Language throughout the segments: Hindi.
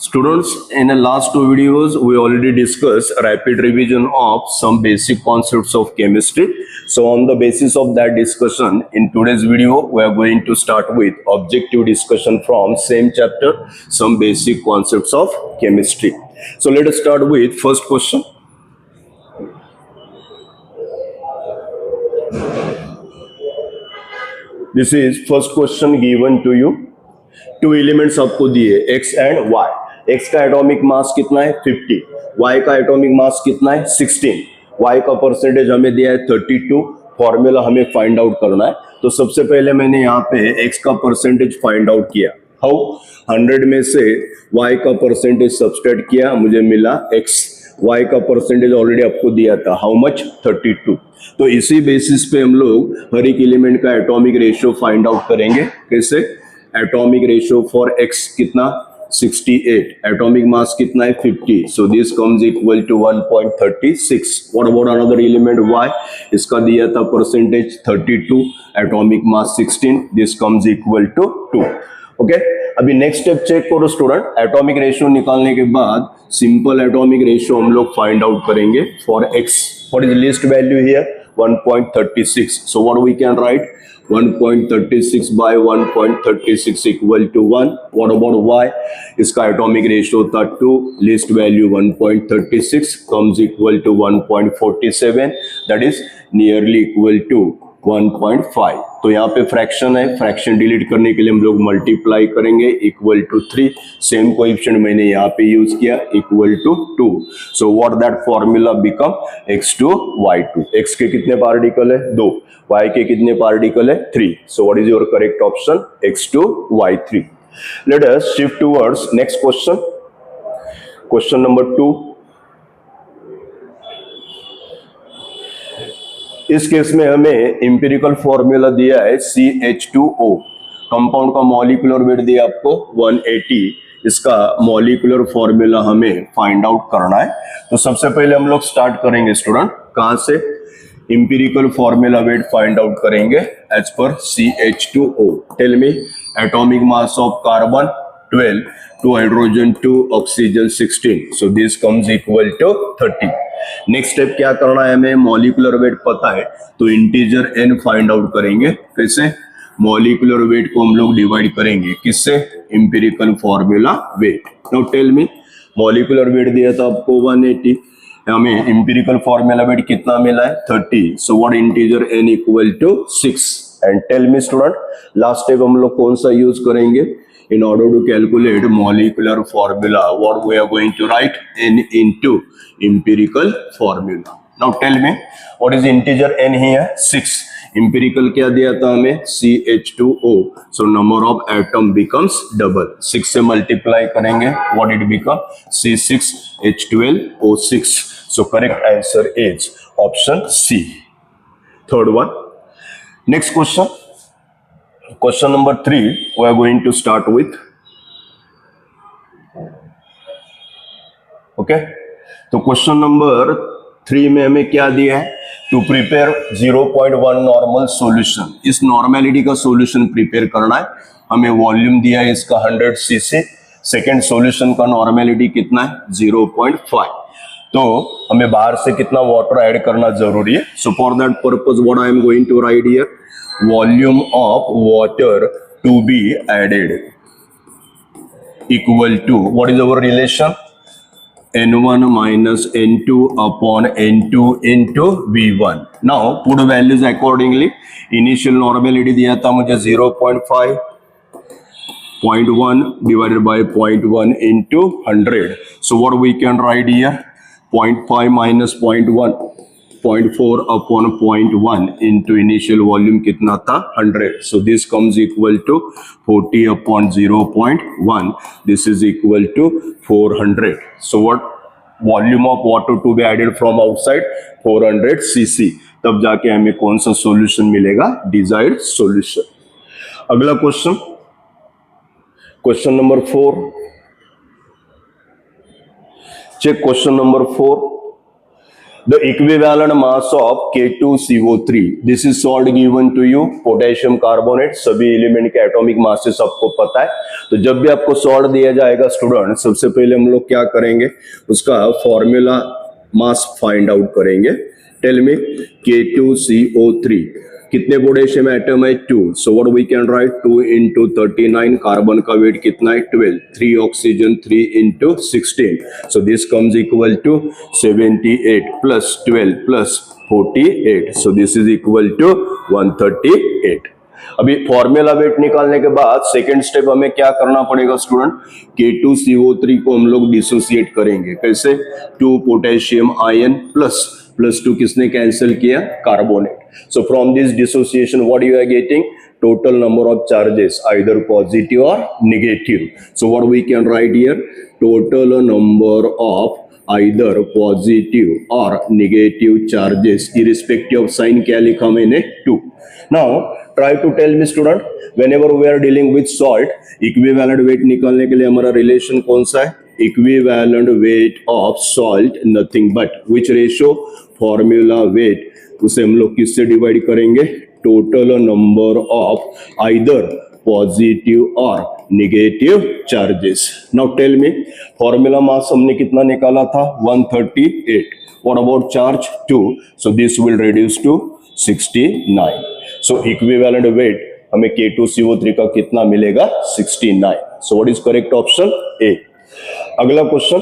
Students, in the last two videos, we already discussed a rapid revision of some basic concepts of chemistry. So on the basis of that discussion, in today's video, we are going to start with objective discussion from same chapter, some basic concepts of chemistry. So let us start with first question. This is first question given to you. Two elements आपको दिए x एंड y. x का एटॉमिक मास कितना है 50, y का एटॉमिक मास कितना है 16, y का परसेंटेज हमें दिया है 32. फॉर्मूला हमें फाइंड आउट करना है. तो सबसे पहले मैंने यहाँ पे x का परसेंटेज फाइंड आउट किया. हाउ 100 में से y का परसेंटेज सब्सट्रैक्ट किया, मुझे मिला x. y का परसेंटेज ऑलरेडी आपको दिया था, हाउ मच 32. तो इसी बेसिस पे हम लोग हर एक एलिमेंट का एटॉमिक रेशियो फाइंड आउट करेंगे. कैसे? एटॉमिक रेशियो फॉर x कितना 68, एटॉमिक मास कितना है 50, so this comes equal to 1.36. What about another element y? इसका दिया था percentage 32, atomic mass 16, this comes equal to 2. Okay, अभी नेक्स्ट स्टेप चेक करो स्टूडेंट. एटॉमिक रेशियो निकालने के बाद सिंपल एटॉमिक रेशियो हम लोग फाइंड आउट करेंगे for x. What is least value here? 1.36. so what we can write? 1.36 by 1.36 equal to 1. What about y? इसका एटॉमिक रेशियो था 2, least value 1.36 comes equal to 1.47, that is nearly equal to 1.5. तो यहाँ पे फ्रैक्शन है, फ्रैक्शन डिलीट करने के लिए हम लोग मल्टीप्लाई करेंगे इक्वल टू 3. सेम कोएफिशिएंट मैंने यहाँ पे यूज किया equal to 2. So what that formula become x2 y2. x के कितने पार्टिकल है 2, y के कितने पार्टिकल है 3. सो what is your correct option? x2 y3. Let us shift towards next question. Question number 2. इस केस में हमें इंपेरिकल फॉर्मूला दिया है CH2O. कंपाउंड का मॉलिक्यूलर वेट दिया आपको 180. इसका मॉलिक्यूलर फॉर्मूला हमें फाइंड आउट करना है. तो सबसे पहले हम लोग स्टार्ट करेंगे स्टूडेंट. कहां से? Empirical formula weight find out करेंगे as per CH2O. Tell me atomic mass of carbon 12, 2 hydrogen 2 oxygen 16, so this comes equal to 30. Next step क्या करना है हमें? मॉलिक्यूलर वेट पता है तो इंटीजर n फाइंड आउट करेंगे. कैसे? मॉलिक्यूलर वेट को हम लोग डिवाइड करेंगे किससे? Empirical formula weight. Now tell me, molecular weight दिया था आपको 180, हमें इंपेरिकल फॉर्मूला वेट कितना मिला है 30. So what integer n equal to 6. And tell me student, last step हम लोग कौन सा यूज करेंगे in order to calculate molecular formula? What we are going to write? N into empirical formula. Now tell me, what is integer n here? 6. Empirical क्या दिया था हमें? CH2O. So number of atom becomes double. 6 से multiply करेंगे, what it become? C6H12O6. So correct answer is option C. Third one. Next question. Question number 3 we are going to start with. Okay, तो क्वेश्चन नंबर 3 में हमें क्या दिया है? To prepare 0.1 normal solution. इस नॉर्मेलिटी का सॉल्यूशन प्रिपेयर करना है. हमें वॉल्यूम दिया है इसका 100 cc. सेकेंड सॉल्यूशन का नॉर्मेलिटी कितना है? 0.5. तो हमें बाहर से कितना वाटर ऐड करना जरूरी है. So for that purpose what I am going to write here, volume of water to be added equal to, what is our relation? N1 minus N2 upon N2 into V1. Now put values accordingly. Initial normality दिया था मुझे 0.5, 0.1 divided by 0.1 into 100. So what we can write here? 0.5 minus 0.1, 0.4 upon 0.1 into initial volume कितना था 100. So this comes equal to 40 upon 0.1. This is equal to 400. So what volume of water to be added from outside? 400 cc. तब जाके हमें कौन सा सॉल्यूशन मिलेगा? Desired solution. अगला question, question number 4. Check question number 4. The equivalent mass of K2CO3. This is salt given to you. Potassium carbonate, सभी एलिमेंट के एटॉमिक मासेस आपको पता है। तो जब भी आपको सॉल्ट दिया जाएगा स्टूडेंट, सबसे पहले हम लोग क्या करेंगे, उसका फॉर्मूला मास फाइंड आउट करेंगे। टेल मी K2CO3 कितने पोटेशियम एटम है? 2। So what we can write, 2 into 39, carbon का वेट कितना है? 12। 3 oxygen, 3 into 16, so this comes equal to 78 plus 12 plus 48, so this is equal to 138। अभी फॉर्मूला वेट निकालने के बाद सेकेंड स्टेप हमें क्या करना पड़ेगा स्टूडेंट, K2CO3 को हम लोग डिसोसिएट करेंगे। कैसे? 2 पोटेशियम आयन प्लस 2 किसने कैंसिल किया? Carbonate. So from this dissociation, what you are getting? Total number of charges, either positive or negative. So what we can write here? Total number of either positive or negative charges, irrespective of sign, क्या लिखा मैंने? 2. Now try to tell me student, whenever we are dealing with salt, equivalent weight निकालने के लिए हमारा रिलेशन कौन सा है? Equivalent weight of salt, nothing but which ratio? Formula weight, उसे हम लोग किससे डिवाइड करेंगे? Total number of either positive और negative charges. Now tell me, formula mass हमने कितना निकाला था? 138। What about charge? 2, so this will reduce to 69। So equivalent weight हमें K2CO3 का कितना मिलेगा? 69। So what is correct option? A. अगला क्वेश्चन,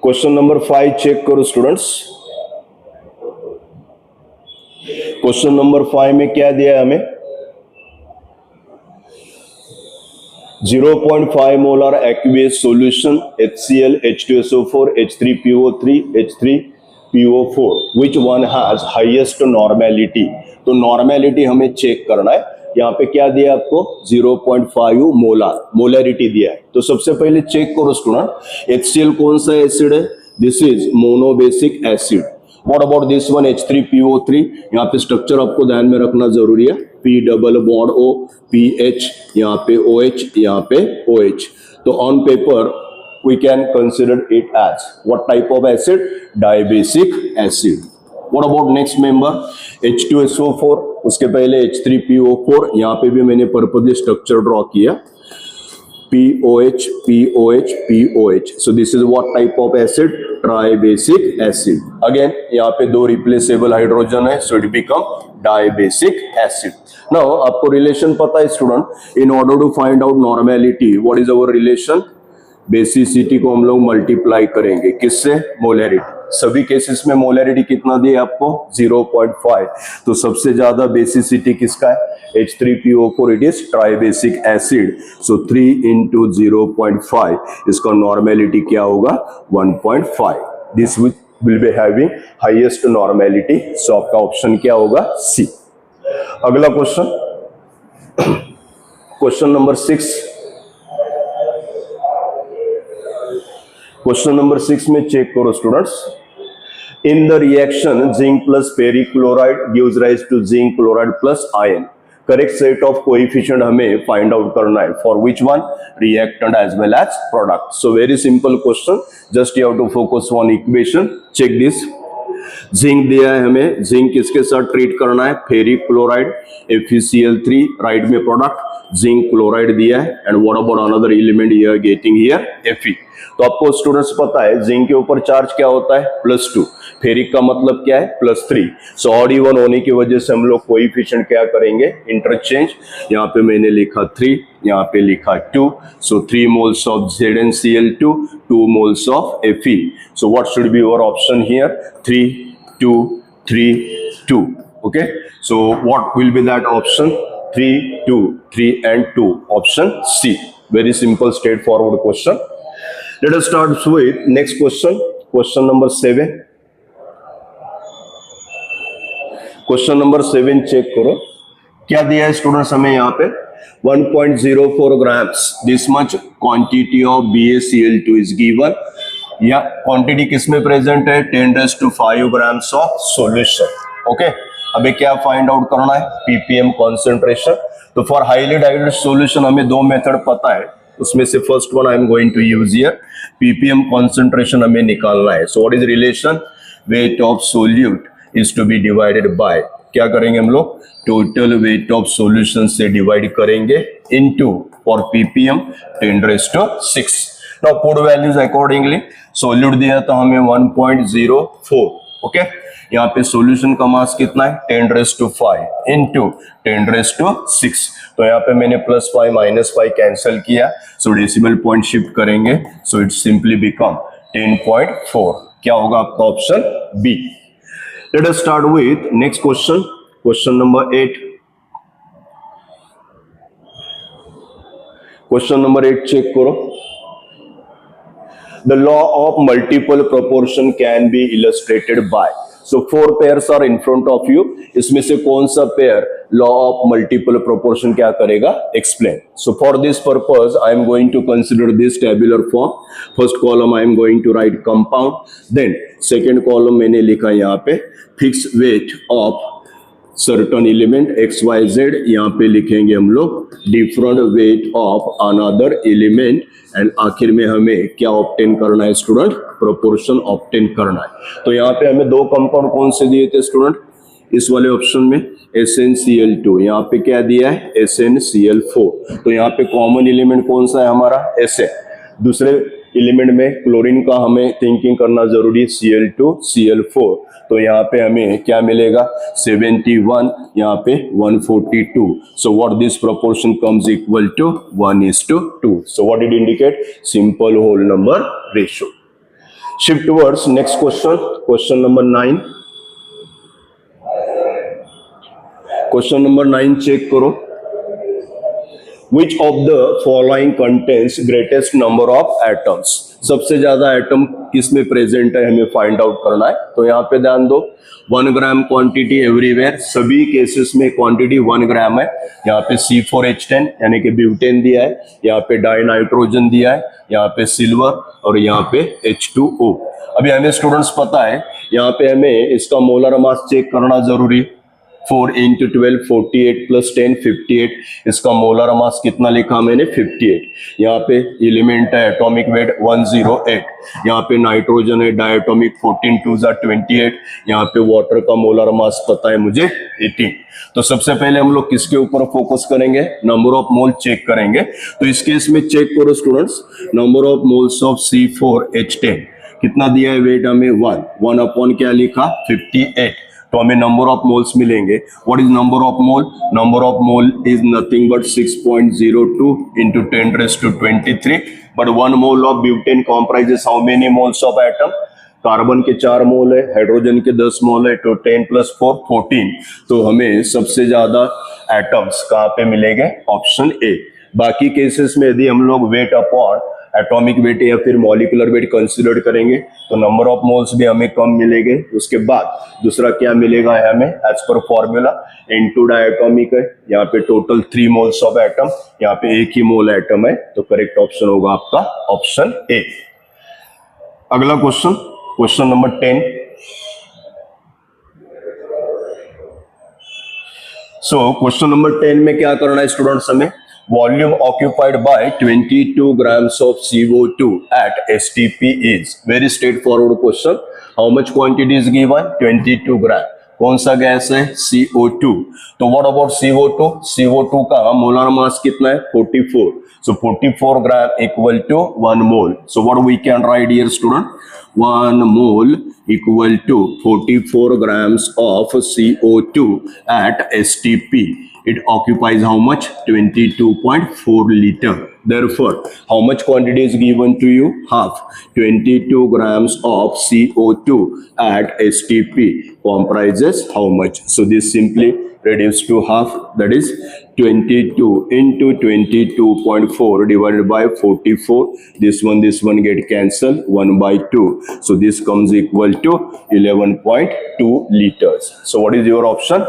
क्वेश्चन नंबर 5 चेक करो स्टूडेंट्स। क्वेश्चन नंबर 5 में क्या दिया है हमें? 0.5 molar aqueous solution HCl, H2SO4, H3PO3, H3PO4, which one has highest normality? तो नॉर्मेलिटी हमें चेक करना है। यहाँ पे क्या दिया आपको? 0.5 मोलर, मोलरिटी दिया है। तो सबसे पहले चेक करो स्टूडेंट, HCl कौन सा एसिड है? This is monobasic acid. What about this one, H3PO3? यहाँ पे स्ट्रक्चर आपको ध्यान में रखना जरूरी है। P double bond O, PH, यहाँ पे OH, यहाँ पे OH। तो on paper we can consider it as what type of acid? Dibasic acid. What about next member? H2SO4, उसके पहले H3PO4, यहाँ पे भी मैंने पर्पसली स्ट्रक्चर ड्रॉ किया। POH, POH, POH. So this is what type of acid? Tribasic acid. Again, यहाँ पे 2 रिप्लेसेबल हाइड्रोजन है, so it become dibasic acid. Now आपको रिलेशन पता है student, in order to find out normality, what is our relation? Basicity को हम लोग मल्टीप्लाई करेंगे किससे? मोलरिटी। सभी केसेस में मोलरिटी कितना दिया आपको? 0.5। तो सबसे ज्यादा बेसिसिटी किसका है? H3PO4, it is tribasic acid. So 3 into 0.5, इसका नॉर्मेलिटी क्या होगा? 1.5। This will be having highest normality. सो आपका ऑप्शन क्या होगा? सी। अगला question, question number 6। Question number 6 में चेक करो students. In the reaction zinc plus ferric chloride gives rise to zinc chloride plus ion. Correct set of coefficient हमें फाइंड आउट करना है। For which one? Reactant as well as product. So very simple question, just you have to focus on equation. Check this. Zinc दिया है हमें, जिंक किसके साथ ट्रीट करना है? फेरिक क्लोराइड, FeCl3, राइट में प्रोडक्ट जिंक क्लोराइड दिया है। And what about another element you are getting here? Fe। तो आपको स्टूडेंट्स पता है जिंक के ऊपर चार्ज क्या होता है? +2। फेरिक का मतलब क्या है? +3। सो ऑड इवन होने की वजह से हम लोग कोएफिशिएंट क्या करेंगे? इंटरचेंज। यहाँ पे मैंने लिखा 3, यहाँ पे लिखा 2। So 3 moles of ZnCl2, 2 moles of Fe। So what should be your option here? 3, 2, 3, 2। Okay, so what will be that option? 3, 2, 3 and 2, option C। Very simple straight forward question. Let us start with next question, question number 7. Question number 7 check करो, क्या दिया है स्टूडेंट्स हमें यहाँ पे? 1.04 grams, this much quantity of BaCl2 is given। या क्वांटिटी किसमें प्रेजेंट है? 10⁵ grams of solution। ओके, अबे क्या फाइंड आउट करना है? ppm concentration. तो फॉर हाईली डाइल्यूटेड सॉल्यूशन हमें 2 मेथड पता है, उसमें से first one I am going to use here. ppm concentration हमें निकालना है। So what is relation? Weight of solute is to be divided by, क्या करेंगे हम लोग, टोटल वेट ऑफ सॉल्यूशन से डिवाइड करेंगे into for ppm 10⁶. Now put values accordingly. Solute दिया था हमें 1.04. ओके, यहाँ पे सॉल्यूशन का मास कितना है 10⁵ इनटू 10⁶. तो यहाँ पे मैंने +5 -5 कैंसिल किया, सो डेसिमल पॉइंट शिफ्ट करेंगे, सो इट सिंपली बिकम 10.4. क्या होगा आपका option B. Let us start with next question. Question number 8. Question number 8 check करो. The law of multiple proportion can be illustrated by. So 4 pairs are in front of you. इसमें से कौन सा pair law of multiple proportion क्या करेगा? Explain. So for this purpose, I am going to consider this tabular form. First column I am going to write compound. Then second column मैंने लिखा यहाँ पे fixed weight of certain element XYZ. यहाँ पे लिखेंगे हम लोग different weight of another element. And आखिर में हमें क्या ऑब्टेन करना है स्टूडेंट, प्रोपोर्शन ऑब्टेन करना है. तो यहाँ पे हमें 2 कंपाउंड कौन से दिए थे स्टूडेंट, इस वाले ऑप्शन में SnCl2, यहाँ पे क्या दिया है SnCl4. तो यहाँ पे कॉमन एलिमेंट कौन सा है हमारा Sn. दूसरे एलिमेंट में क्लोरीन का हमें थिंकिंग करना जरूरी है Cl2 Cl4. तो यहाँ पे हमें क्या मिलेगा 71, यहाँ पे 142. So what this proportion comes equal to 1:2. So what it indicate, simple whole number ratio. Shift towards next question. Question number 9. Question number 9 check करो. Which of the following contains greatest number of atoms? सबसे ज्यादा एटम किसमें प्रेजेंट है हमें फाइंड आउट करना है. तो यहाँ पे ध्यान दो, 1 ग्राम क्वांटिटी एवरीवेयर, सभी केसेस में क्वांटिटी 1 ग्राम है. यहाँ पे C4H10 यानी कि ब्यूटेन दिया है, यहाँ पे डाई नाइट्रोजन दिया है, यहाँ पे सिल्वर और यहाँ पे H2O. अभी हमें स्टूडेंट्स पता है, यहाँ पे हमें इसका मोलर मास चेक करना जरूरी. 4 × 12 48 + 10 58. इसका मोलर मास कितना लिखा मैंने 58. यहाँ पे एलिमेंट है एटॉमिक वेट 108. यहाँ पे नाइट्रोजन है डायटोमिक 14 2 28. यहाँ पे वाटर का मोलर मास पता है मुझे 18. तो सबसे पहले हम लोग किसके ऊपर फोकस करेंगे, नंबर ऑफ मोल चेक करेंगे. तो इस केस में चेक करो students, number of moles of C4H10 कितना दिया है वेट हमें 1 अपॉन क्या लिखा 58. तो हमें नंबर ऑफ मोल्स मिलेंगे. What is number of mole, number of mole is nothing but 6.02 × 10⁻23. But 1 mole of butane comprises how many moles of atom, carbon के 4 मोल है, हाइड्रोजन के 10 मोल है, तो 10 + 4 14. तो हमें सबसे ज्यादा एटम्स कहाँ पे मिलेंगे, ऑप्शन ए. बाकी केसेस में यदि हम लोग वेट अपॉन एटॉमिक वेट या फिर मॉलिक्यूलर वेट कंसीडर करेंगे तो नंबर ऑफ मोल्स भी हमें कम मिलेंगे. उसके बाद दूसरा क्या मिलेगा हमें, as per formula N2 diatomic है, यहाँ पे टोटल 3 मोल्स ऑफ एटम, यहाँ पे एक ही मोल एटम है. तो करेक्ट ऑप्शन होगा आपका ऑप्शन ए. अगला question, question number 10. So question number 10 में क्या करना है स्टूडेंट्स, हमें volume occupied by 22 grams of CO2 at STP is. Very straightforward question. How much quantity is given? 22 gram. कौन सा गैस है, CO2. तो व्हाट अबाउट CO2, CO2 का मोलर मास कितना है 44. So 44 gram equal to 1 mole. So what we can write here student, 1 mole equal to 44 grams of CO2 at STP. It occupies how much, 22.4 liter. Therefore, how much quantity is given to you, half. 22 grams of CO2 at STP comprises how much? So this simply reduced to half, that is 22 into 22.4 divided by 44. This one get cancelled, 1/2. So this comes equal to 11.2 liters. So what is your option?